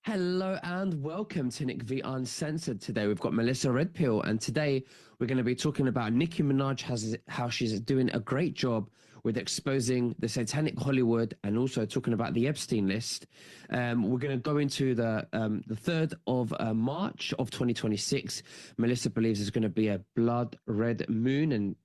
Hello and welcome to Nick V Uncensored. Today we've got Melissa Redpill, and today we're going to be talking about Nicki Minaj how she's doing a great job with exposing the Satanic Hollywood and also talking about the Epstein list. We're going to go into the 3rd of March of 2026. Melissa believes there's going to be a blood red moon, and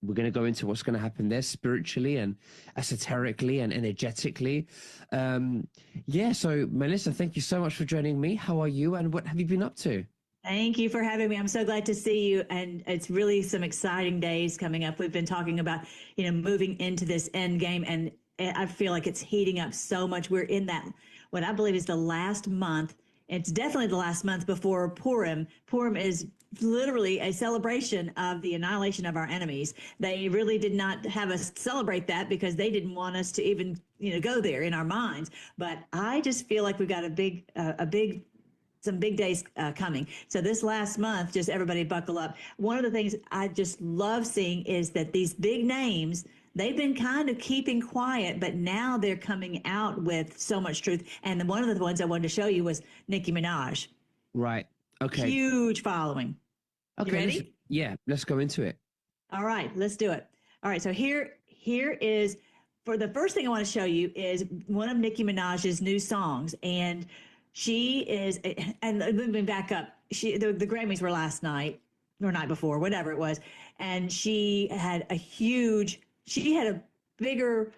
we're going to go into what's going to happen there spiritually and esoterically and energetically. So Melissa, thank you so much for joining me. How are you and what have you been up to? Thank you for having me. I'm so glad to see you. And it's really some exciting days coming up. We've been talking about, moving into this end game, and I feel like it's heating up so much. We're in that, what I believe is the last month. It's definitely the last month before Purim. Purim is literally a celebration of the annihilation of our enemies. They really did not have us celebrate that because they didn't want us to even, go there in our minds. But I just feel like we've got some big days coming. So this last month, just everybody buckle up. One of the things I just love seeing is that these big names, they've been kind of keeping quiet, but now they're coming out with so much truth. And one of the ones I wanted to show you was Nicki Minaj. Right. Okay. Huge following. Okay. You ready? Let's go into it. All right, let's do it. All right, so here is, for the first thing I want to show you is one of Nicki Minaj's new songs. And she is, and let me back up. The Grammys were last night or night before, whatever it was. And she had a bigger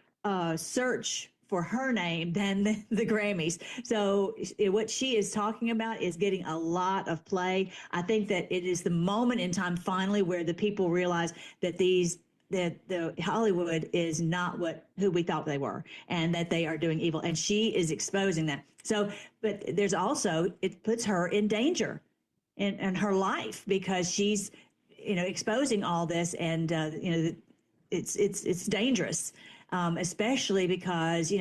search for her name than the Grammys. So what she is talking about is getting a lot of play. I think that it is the moment in time finally where the people realize that the Hollywood is not who we thought they were, and that they are doing evil. And she is exposing that. So, but there's also, it puts her in danger in her life because she's, exposing all this, and it's dangerous, especially because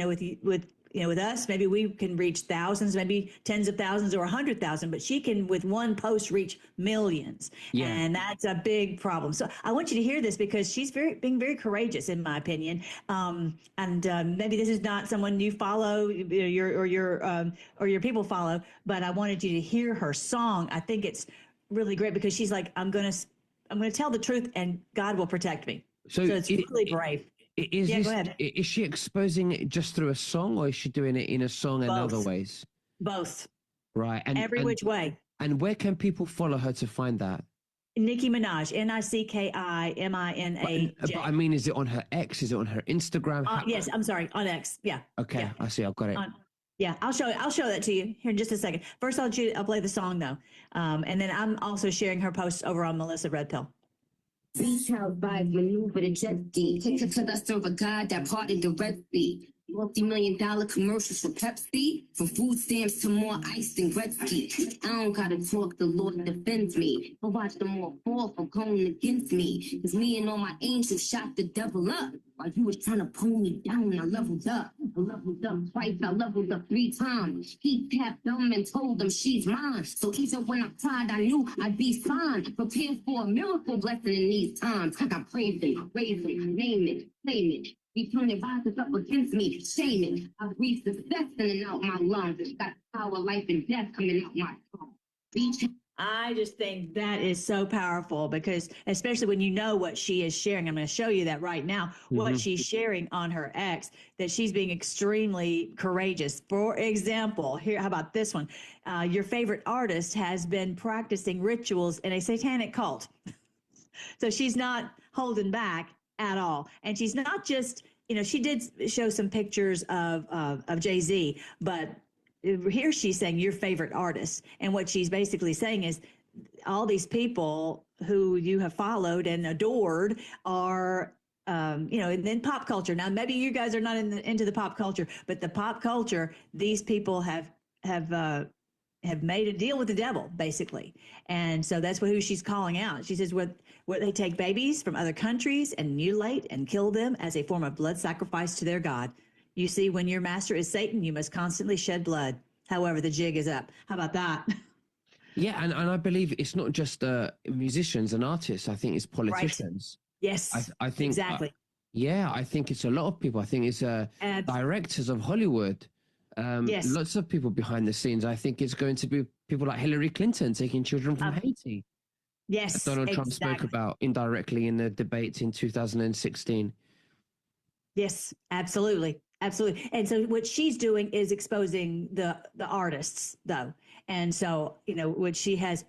with us, maybe we can reach thousands, maybe tens of thousands or 100,000, but she can with one post reach millions. Yeah. And that's a big problem. So I want you to hear this because she's being very courageous, in my opinion. Maybe this is not someone you follow or your people follow, but I wanted you to hear her song. I think it's really great because she's like, I'm going to tell the truth and God will protect me. So it's really brave. Go ahead. Is she exposing it just through a song, or is she doing it in a song and other ways? Both. Right. And every which way. And where can people follow her to find that? Nicki Minaj, Nickiminaj. But I mean, is it on her X? Is it on her Instagram? Yes, I'm sorry, on X. Yeah. Okay, yeah. I see. I've got it. I'll show that to you here in just a second. First, I'll play the song though, and then I'm also sharing her posts over on Melissa Redpill. Beach house vibe maneuver the jet ski. Take it to the serve a god that parted the Red Sea. Multi-million-dollar commercials for Pepsi. From food stamps to more ice than Gretzky. I don't gotta talk, the Lord defends me. I watch them all fall for going against me. Cause me and all my angels shot the devil up. While you was trying to pull me down, I leveled up. I leveled up twice, I leveled up 3 times. He tapped them and told them she's mine. So even when I cried, I knew I'd be fine. Prepared for a miracle blessing in these times. I praise it, raise it, name it, claim it. He turned their rises up against me, shame it. I've breathed success in and out my lungs. Got power, life, and death coming out my tongue. I just think that is so powerful because, especially when you know what she is sharing, I'm going to show you that right now, what she's sharing on her X, that she's being extremely courageous. For example, here, how about this one? Your favorite artist has been practicing rituals in a satanic cult. So she's not holding back at all. And she's not just, she did show some pictures of Jay-Z, but here she's saying your favorite artist. And what she's basically saying is all these people who you have followed and adored are, and then pop culture. Now, maybe you guys are not into the pop culture, but the pop culture, these people have made a deal with the devil, basically. And so that's who she's calling out. She says, where they take babies from other countries and mutilate and kill them as a form of blood sacrifice to their God. You see, when your master is Satan, you must constantly shed blood. However, the jig is up. How about that? Yeah, and I believe it's not just musicians and artists. I think it's politicians. Right. Yes, I think exactly. I think it's a lot of people. I think it's directors of Hollywood. Yes. Lots of people behind the scenes. I think it's going to be people like Hillary Clinton taking children from Haiti. Yes, Donald Trump spoke exactly. about indirectly in the debate in 2016. Yes, absolutely. Absolutely. And so what she's doing is exposing the artists though. And so, what she has,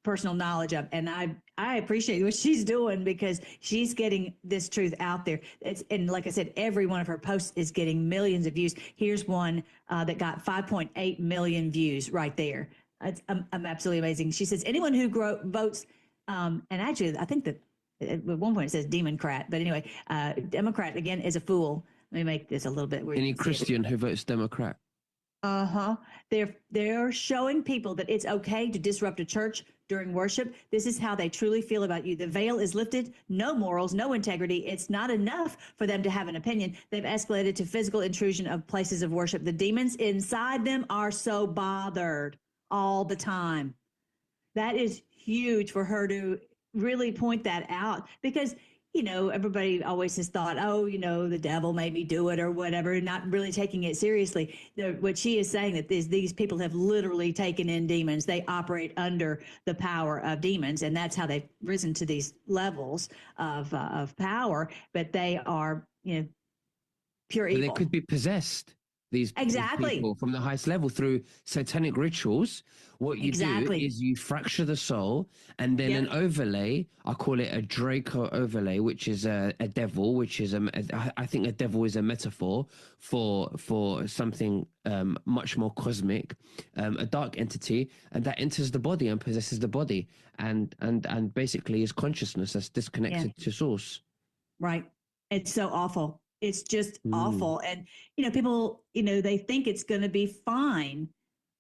personal knowledge of. And I appreciate what she's doing because she's getting this truth out there. And like I said, every one of her posts is getting millions of views. Here's one that got 5.8 million views right there. It's absolutely amazing. She says, anyone who votes, and actually, I think that at one point it says Democrat, but anyway, Democrat again is a fool. Let me make this a little bit weird. Any Christian who votes Democrat. Uh-huh. They're showing people that it's okay to disrupt a church during worship. This is how they truly feel about you. The veil is lifted, no morals, no integrity. It's not enough for them to have an opinion. They've escalated to physical intrusion of places of worship. The demons inside them are so bothered all the time. That is huge for her to really point that out because everybody always has thought, oh, the devil made me do it or whatever, not really taking it seriously. What she is saying that these people have literally taken in demons. They operate under the power of demons, and that's how they've risen to these levels of power. But they are, pure But they evil. could be possessed. These Exactly. people from the highest level through satanic rituals. What you do is you fracture the soul and then an overlay. I call it a Draco overlay, which is a devil, which is I think a devil is a metaphor for something much more cosmic, a dark entity, and that enters the body and possesses the body, and basically is consciousness that's disconnected to source. Right. It's so awful. It's just awful. And, people, they think it's going to be fine,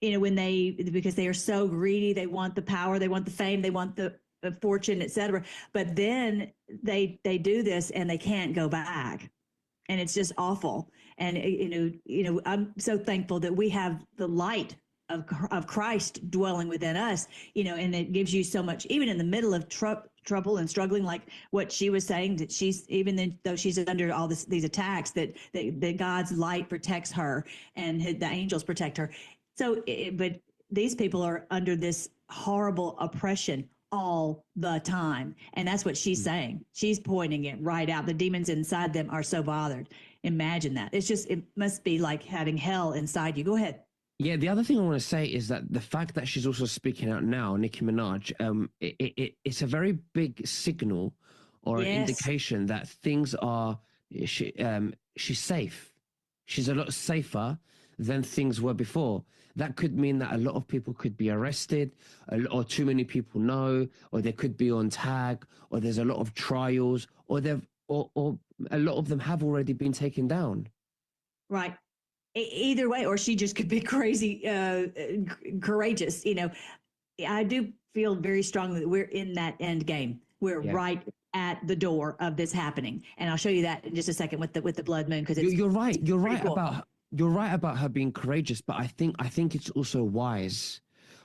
because they are so greedy. They want the power, they want the fame, they want the fortune, etc. But then they do this and they can't go back. And it's just awful. And, I'm so thankful that we have the light of Christ dwelling within us, and it gives you so much, even in the middle of trouble and struggling, like what she was saying, that she's, even though she's under all these attacks, that God's light protects her and the angels protect her. So, but these people are under this horrible oppression all the time. And that's what she's saying. She's pointing it right out. The demons inside them are so bothered. Imagine that. It must be like having hell inside you. Go ahead. Yeah, the other thing I want to say is that the fact that she's also speaking out now, Nicki Minaj, it's a very big signal or an indication that things are, she's safe. She's a lot safer than things were before. That could mean that a lot of people could be arrested, or too many people know, or they could be on tag, or there's a lot of trials, or a lot of them have already been taken down. Right. Either way, or she just could be crazy, courageous. I do feel very strongly that we're in that end game. We're right at the door of this happening, and I'll show you that in just a second with the blood moon, because you're right. You're right cool. about her being courageous, but I think it's also wise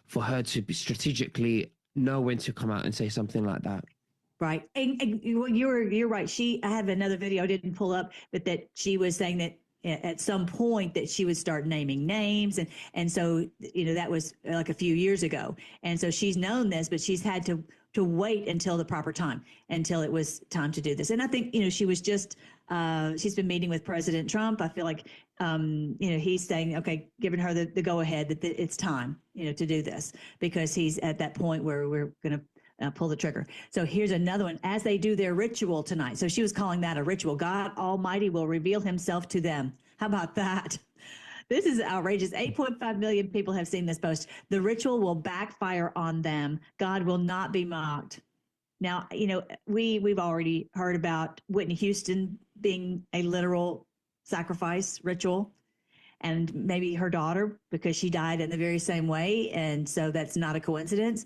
for her to be strategically know when to come out and say something like that. Right, and you're right. I have another video I didn't pull up, but that she was saying that at some point that she would start naming names, and so that was like a few years ago, and so she's known this, but she's had to wait until the proper time, until it was time to do this. And I think she was just she's been meeting with President Trump. I feel like he's saying, okay, giving her the go ahead that it's time to do this, because he's at that point where we're going to pull the trigger. So here's another one. As they do their ritual tonight. So she was calling that a ritual. God Almighty will reveal himself to them. How about that? This is outrageous. 8.5 million people have seen this post. The ritual will backfire on them. God will not be mocked. Now, we've already heard about Whitney Houston being a literal sacrifice ritual, and maybe her daughter, because she died in the very same way. And so that's not a coincidence.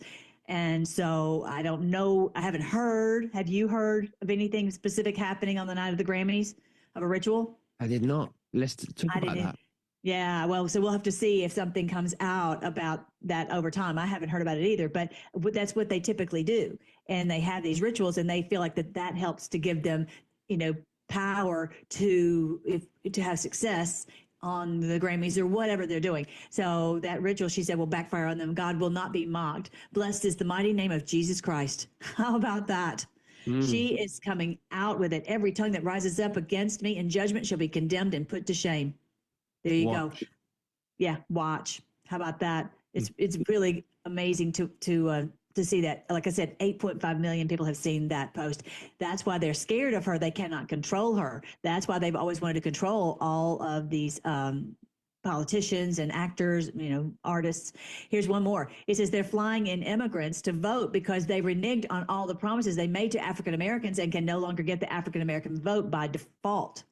And so I don't know. I haven't heard. Have you heard of anything specific happening on the night of the Grammys of a ritual? I did not. Let's talk about that. Yeah, well, so we'll have to see if something comes out about that over time. I haven't heard about it either, but that's what they typically do. And they have these rituals, and they feel like that helps to give them, power to have success on the Grammys or whatever they're doing. So that ritual, she said, will backfire on them. God will not be mocked. Blessed is the mighty name of Jesus Christ. How about that? She is coming out with it. Every tongue that rises up against me in judgment shall be condemned and put to shame. There you go. Yeah, watch. How about that? It's really amazing to see that. Like I said, 8.5 million people have seen that post. That's why they're scared of her. They cannot control her. That's why they've always wanted to control all of these politicians and actors, artists. Here's one more. It says they're flying in immigrants to vote because they reneged on all the promises they made to African Americans and can no longer get the African American vote by default.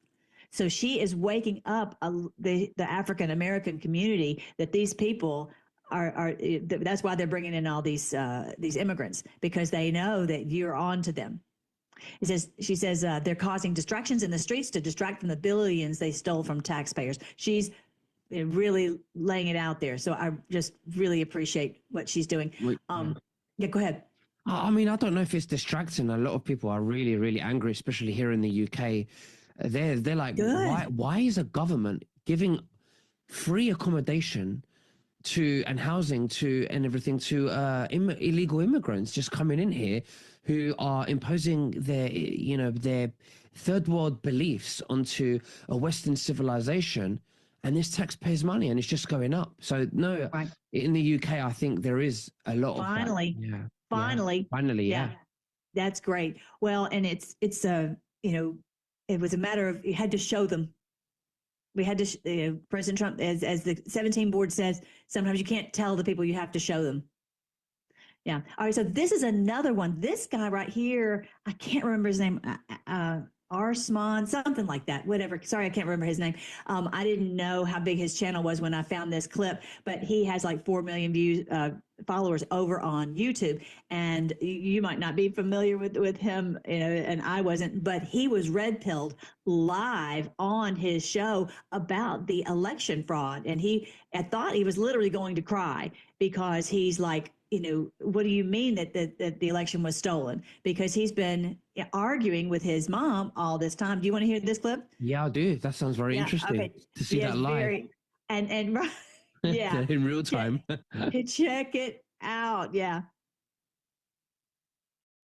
So she is waking up the African American community that these people are. That's why they're bringing in all these immigrants, because they know that you're on to them. She says they're causing distractions in the streets to distract from the billions they stole from taxpayers. She's really laying it out there. So I just really appreciate what she's doing. Yeah, go ahead. I mean, I don't know if it's distracting. A lot of people are really, really angry, especially here in the UK. They're like, why is a government giving free accommodation and housing and everything to illegal immigrants just coming in here who are imposing their third world beliefs onto a Western civilization? And this taxpayers' money, and it's just going up. So no, in the UK, I think there is a lot of that. Finally, yeah. That's great. Well, and it's it was a matter of, you had to show them. We had to, President Trump, as the 17 board says, sometimes you can't tell the people, you have to show them. Yeah. All right. So this is another one. This guy right here, I can't remember his name. Arsman, something like that, whatever. Sorry, I can't remember his name. I didn't know how big his channel was when I found this clip, but he has like 4 million views, followers over on YouTube. And you might not be familiar with him, and I wasn't, but he was red-pilled live on his show about the election fraud. And I thought he was literally going to cry, because he's like, what do you mean that the election was stolen? Because he's been arguing with his mom all this time. Do you want to hear this clip? Yeah, I do. That sounds very interesting to see that live. And yeah, in real time. Check it out. Yeah.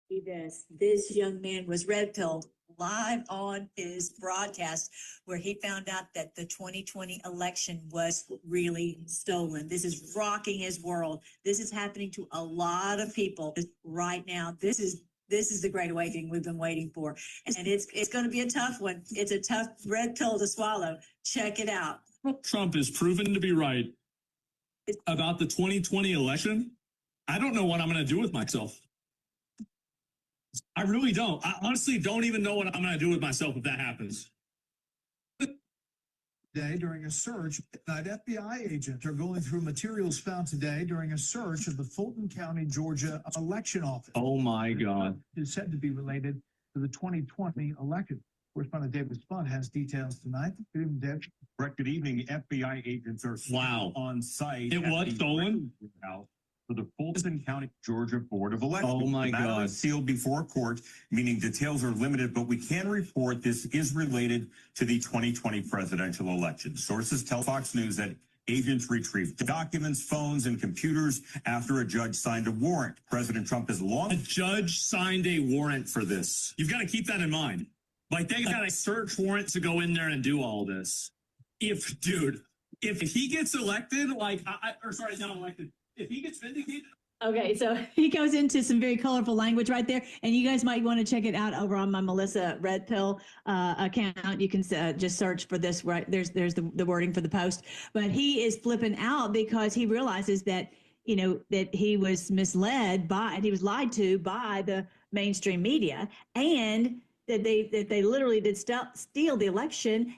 This young man was red-pilled live on his broadcast, where he found out that the 2020 election was really stolen. This is rocking his world. This is happening to a lot of people right now. This is the great awakening we've been waiting for. And it's going to be a tough one. It's a tough red pill to swallow. Check it out. Trump is proven to be right about the 2020 election. I don't know what I'm going to do with myself. I really don't. I honestly don't even know what I'm going to do with myself if that happens. Today, during a search, FBI agents are going through materials found today during a search of the Fulton County, Georgia election office. Oh my God. Is said to be related to the 2020 election. Correspondent David Spun has details tonight. Good evening, Dave. Good evening. FBI agents are on site. It was stolen? For the Fulton County, Georgia Board of Elections. Oh my God. Sealed before court, meaning details are limited, but we can report this is related to the 2020 presidential election. Sources tell Fox News that agents retrieved documents, phones, and computers after a judge signed a warrant. President Trump has long... A judge signed a warrant for this. You've got to keep that in mind. Like, they got a search warrant to go in there and do all this. If he gets elected, not elected, if he gets vindicated. Okay, so he goes into some very colorful language right there, and you guys might want to check it out over on my Melissa Redpill account. You can just search for this. Right there's the wording for the post, but he is flipping out because he realizes that that he was misled and he was lied to by the mainstream media, and that they literally did steal the election.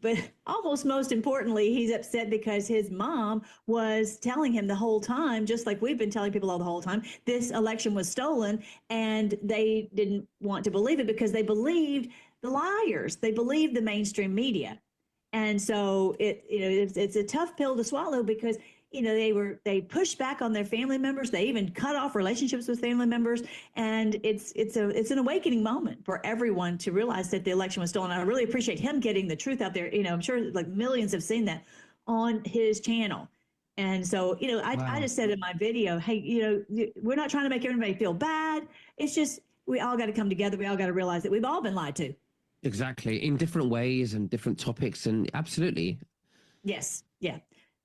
But almost most importantly, he's upset because his mom was telling him the whole time, just like we've been telling people all the whole time, this election was stolen, and they didn't want to believe it because they believed the liars. They believed the mainstream media. And so it's a tough pill to swallow because they pushed back on their family members. They even cut off relationships with family members. And it's an awakening moment for everyone to realize that the election was stolen. I really appreciate him getting the truth out there. I'm sure like millions have seen that on his channel. And so, I just said in my video, hey, we're not trying to make everybody feel bad. It's just, we all got to come together. We all got to realize that we've all been lied to. Exactly. In different ways and different topics. And absolutely. Yes. Yeah.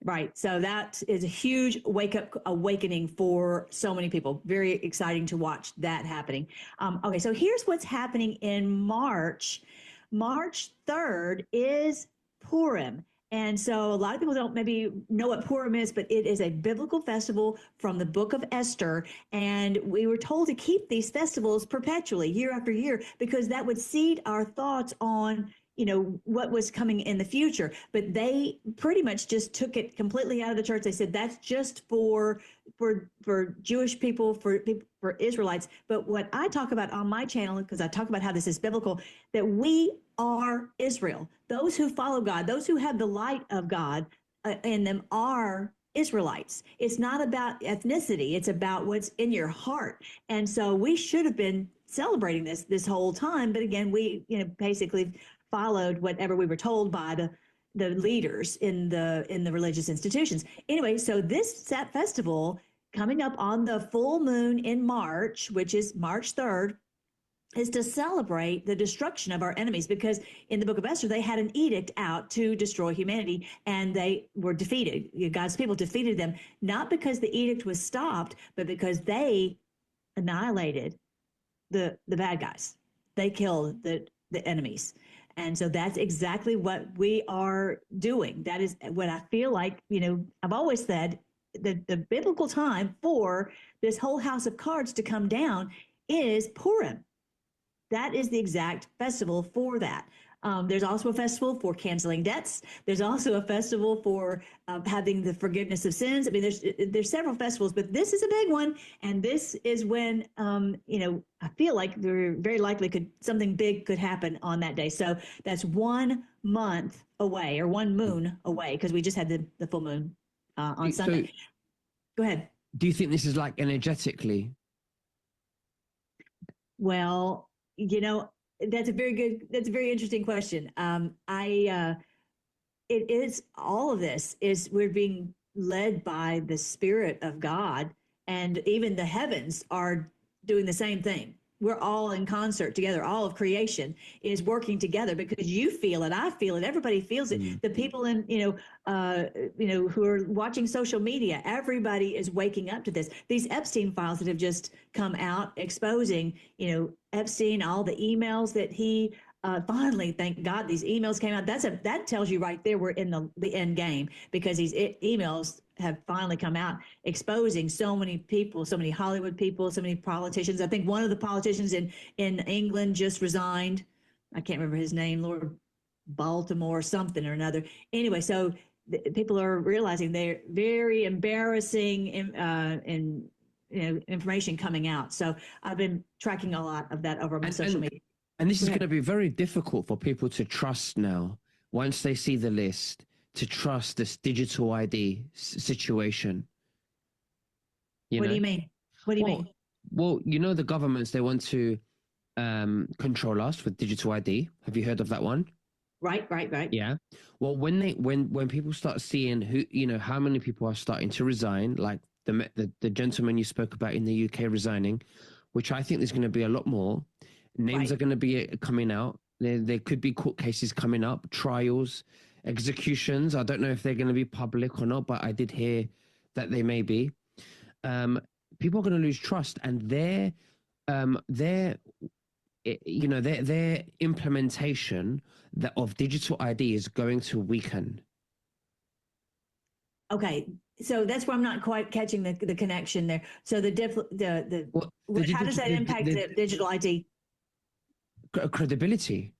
Right. So that is a huge awakening for so many people. Very exciting to watch that happening. Okay. So here's what's happening in March. March 3rd is Purim. And so a lot of people don't maybe know what Purim is, but it is a biblical festival from the book of Esther. And we were told to keep these festivals perpetually, year after year, because that would seed our thoughts on, what was coming in the future. But they pretty much just took it completely out of the church. They said that's just for Jewish people, for Israelites. But what I talk about on my channel, because I talk about how this is biblical, that we are Israel. Those who follow God, those who have the light of God in them are Israelites. It's not about ethnicity. It's about what's in your heart. And so we should have been celebrating this whole time. But again, we basically followed whatever we were told by the leaders in the religious institutions. Anyway, so this festival coming up on the full moon in March, which is March 3rd, is to celebrate the destruction of our enemies, because in the book of Esther, they had an edict out to destroy humanity, and they were defeated. God's people defeated them, not because the edict was stopped, but because they annihilated the bad guys. They killed the enemies. And so that's exactly what we are doing. That is what I feel like, I've always said the biblical time for this whole house of cards to come down is Purim. That is the exact festival for that. There's also a festival for canceling debts. There's also a festival for having the forgiveness of sins. I mean, there's several festivals, but this is a big one. And this is when, I feel like there very likely something big could happen on that day. So that's 1 month away, or 1 moon away, because we just had the full moon on Sunday. So, go ahead. Do you think this is like energetically? Well, that's a very interesting question. It is, all of this is, we're being led by the Spirit of God, and even the heavens are doing the same thing. We're all in concert together. All of creation is working together, because you feel it, I feel it, everybody feels it. Mm-hmm. The people who are watching social media, everybody is waking up to this. These Epstein files that have just come out exposing, Epstein, all the emails that he finally, thank God, these emails came out. That tells you right there we're in the end game, because these emails have finally come out exposing so many people, so many Hollywood people, so many politicians. I think one of the politicians in England just resigned. I can't remember his name, Lord Baltimore, something or another. Anyway, so people are realizing they're very embarrassing information coming out. So I've been tracking a lot of that over my social media. And this is going to be very difficult for people to trust now, once they see the list, to trust this digital ID situation. What do you mean? What do you mean? Well, the governments, they want to control us with digital ID. Have you heard of that one? Right. Yeah. Well, when people start seeing who, how many people are starting to resign, like the gentleman you spoke about in the UK resigning, which I think there's going to be a lot more. Names are going to be coming out. There could be court cases coming up, trials, executions. I don't know if they're going to be public or not, but I did hear that they may be. People are going to lose trust, and their implementation of digital ID is going to weaken. Okay, so that's where I'm not quite catching the connection there. So how does that impact the digital ID? Credibility.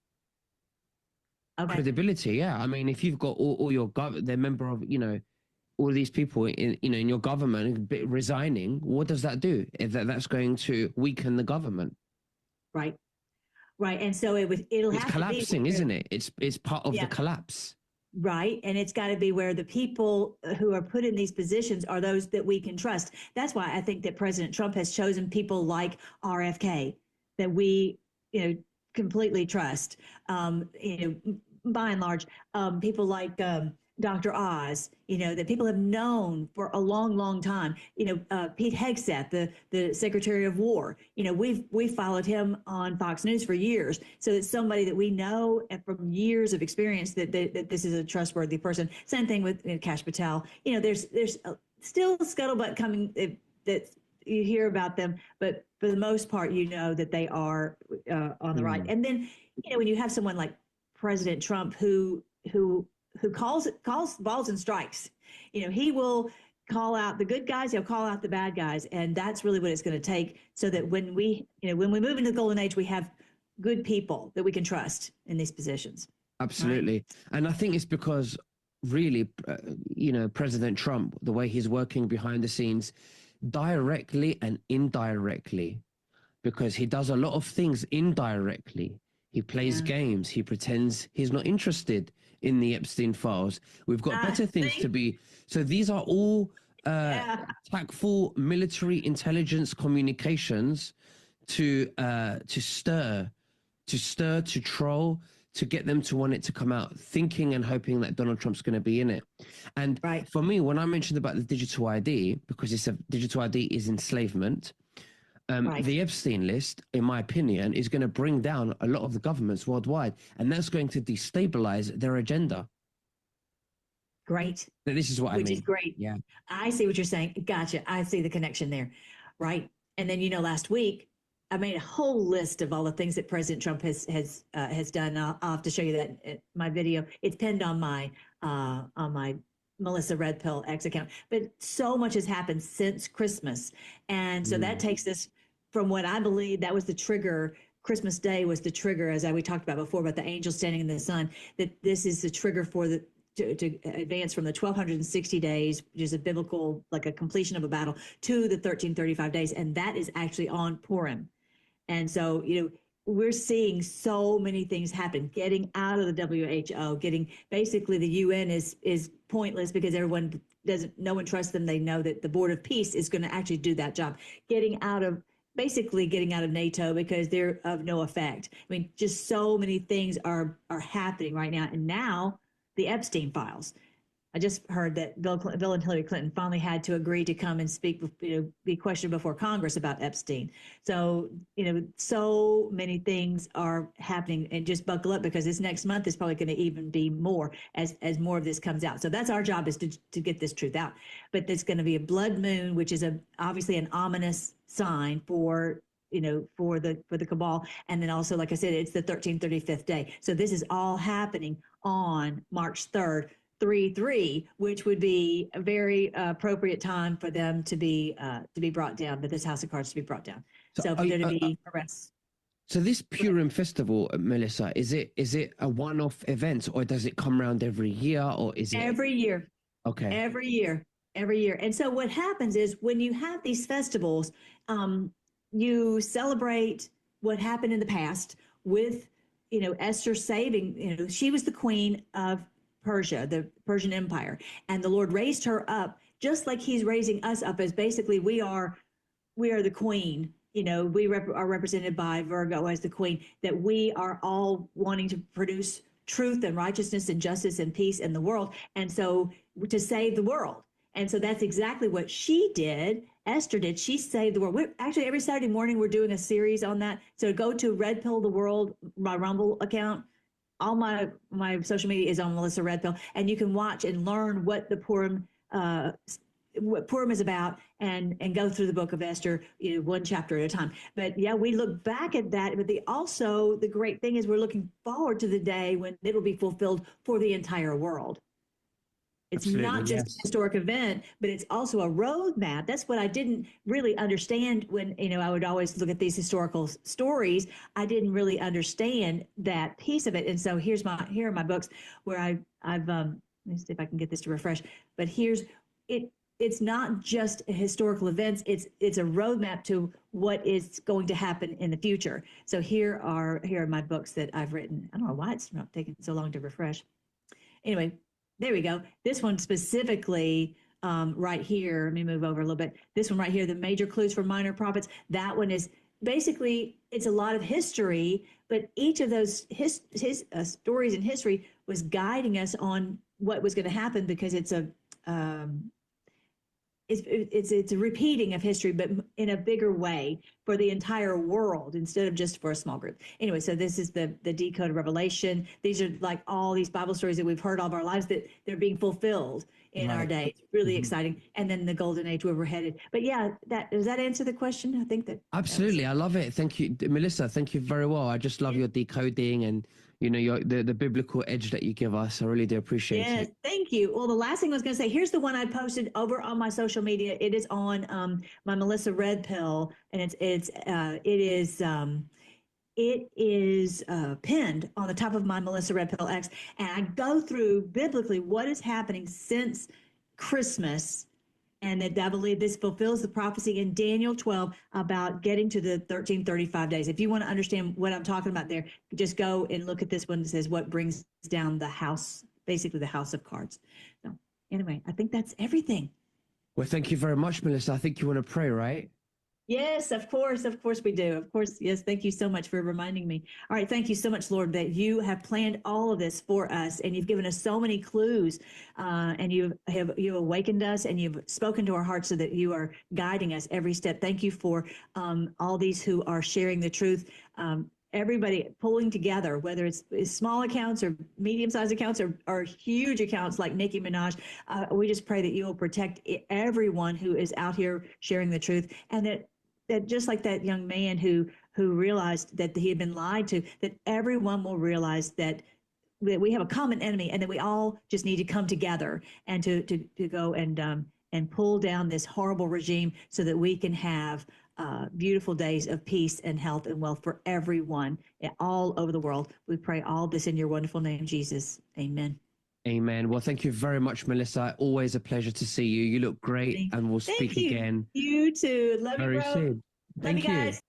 Okay. Credibility, yeah. I mean, if you've got all your they're member of, all these people in your government resigning, what does that do? That's going to weaken the government. Right. And so it'll have collapsing, to be, isn't it? It's part of the collapse. right? And it's got to be where the people who are put in these positions are those that we can trust. That's why I think that President Trump has chosen people like RFK that we, completely trust. By and large, people like Dr. Oz, that people have known for a long, long time. Pete Hegseth, the Secretary of War. We've followed him on Fox News for years, so it's somebody that we know and from years of experience that this is a trustworthy person. Same thing with Kash Patel. There's still scuttlebutt coming that you hear about them, but for the most part, that they are on the right. And then, when you have someone like President Trump who calls balls and strikes, he will call out the good guys, he'll call out the bad guys, and that's really what it's going to take, so that when we move into the golden age, we have good people that we can trust in these positions. Absolutely. Right? And I think it's because really, President Trump, the way he's working behind the scenes, directly and indirectly, because he does a lot of things indirectly. He plays games. He pretends he's not interested in the Epstein files. We've got better things to be. So these are all tactful military intelligence communications to stir, to troll, to get them to want it to come out, thinking and hoping that Donald Trump's going to be in it. And for me, when I mentioned about the digital ID, because it's a digital ID is enslavement, the Epstein list, in my opinion, is going to bring down a lot of the governments worldwide, and that's going to destabilize their agenda. Great. So this is what I mean. Which is great. Yeah. I see what you're saying. Gotcha. I see the connection there. Right. And then, last week, I made a whole list of all the things that President Trump has done. I'll have to show you that in my video. It's pinned on my Melissa Redpill X account. But so much has happened since Christmas. And so that takes us from what I believe that was the trigger. Christmas Day was the trigger, as we talked about before, about the angel standing in the sun, that this is the trigger for to advance from the 1,260 days, which is a biblical, like a completion of a battle, to the 1,335 days. And that is actually on Purim. And so, we're seeing so many things happen, getting out of the WHO, basically the UN is pointless because no one trusts them. They know that the Board of Peace is going to actually do that job. Getting out of NATO because they're of no effect. I mean, just so many things are happening right now. And now the Epstein files. I just heard that Bill and Hillary Clinton finally had to agree to come and speak, be questioned before Congress about Epstein. So, so many things are happening, and just buckle up because this next month is probably going to even be more as more of this comes out. So that's our job, is to get this truth out. But there's going to be a blood moon, which is obviously an ominous sign for the cabal. And then also, like I said, it's the 1335th day. So this is all happening on March 3rd. 3/3, which would be a very appropriate time for them to be brought down, but this House of Cards to be brought down. So for there to be arrests. So this Purim festival, Melissa, is it a one-off event, or does it come around every year, or is it every year? Okay. Every year. And so what happens is when you have these festivals, you celebrate what happened in the past with, Esther saving, she was the queen of Persia, the Persian Empire, and the Lord raised her up just like he's raising us up, as basically we are the queen. We are represented by Virgo as the queen, that we are all wanting to produce truth and righteousness and justice and peace in the world. And so to save the world. And so that's exactly what she did. Esther did. She saved the world. Actually, every Saturday morning, we're doing a series on that. So go to Redpill the World, my Rumble account. All my social media is on Melissa Redpill, and you can watch and learn what the Purim is about, and go through the book of Esther, one chapter at a time. But yeah, we look back at that. But the great thing is we're looking forward to the day when it'll be fulfilled for the entire world. It's Absolutely, not just a historic event, but it's also a roadmap. That's what I didn't really understand when, I would always look at these historical stories. I didn't really understand that piece of it. And so here are my books where I've let me see if I can get this to refresh. But here's it. It's not just historical events. It's a roadmap to what is going to happen in the future. So here are my books that I've written. I don't know why it's not taking so long to refresh. Anyway, there we go. This one specifically, right here, let me move over a little bit. This one right here, the major clues for minor prophets. That one is basically, it's a lot of history, but each of those stories in history was guiding us on what was going to happen, because it's a it's a repeating of history, but in a bigger way for the entire world instead of just for a small group. Anyway, so this is the decode of Revelation. These are like all these Bible stories that we've heard all of our lives, that they're being fulfilled in our day. It's really exciting. And then the golden age where we're headed. But yeah, does that answer the question? I think that Absolutely. I love it. Thank you, Melissa. Thank you very well. I just love your decoding and, you know, the biblical edge that you give us. I really do appreciate Yes, it. thank you. Well, the last thing I was going to say, here's the one I posted over on my social media. It is on my Melissa Redpill, and it is pinned on the top of my Melissa Redpill X, and I go through biblically what is happening since Christmas, and that I believe this fulfills the prophecy in Daniel 12 about getting to the 1335 days. If you want to understand what I'm talking about there, just go and look at this one that says what brings down the house, basically the house of cards. So anyway, I think that's everything. Well, thank you very much, Melissa. I think you want to pray, right? Yes, of course we do. Of course, yes. Thank you so much for reminding me. All right, thank you so much, Lord, that you have planned all of this for us, and you've given us so many clues, and you've awakened us, and you've spoken to our hearts so that you are guiding us every step. Thank you for all these who are sharing the truth. Everybody pulling together, whether it's small accounts or medium-sized accounts or huge accounts like Nicki Minaj. We just pray that you will protect everyone who is out here sharing the truth, and that just like that young man who realized that he had been lied to, that everyone will realize that we have a common enemy, and that we all just need to come together and to go and pull down this horrible regime so that we can have beautiful days of peace and health and wealth for everyone all over the world. We pray all this in your wonderful name, Jesus. Amen. Amen. Well, thank you very much, Melissa. Always a pleasure to see you. You look great, and we'll speak again You too. Love you, very bro. soon. Love you Thank you. guys.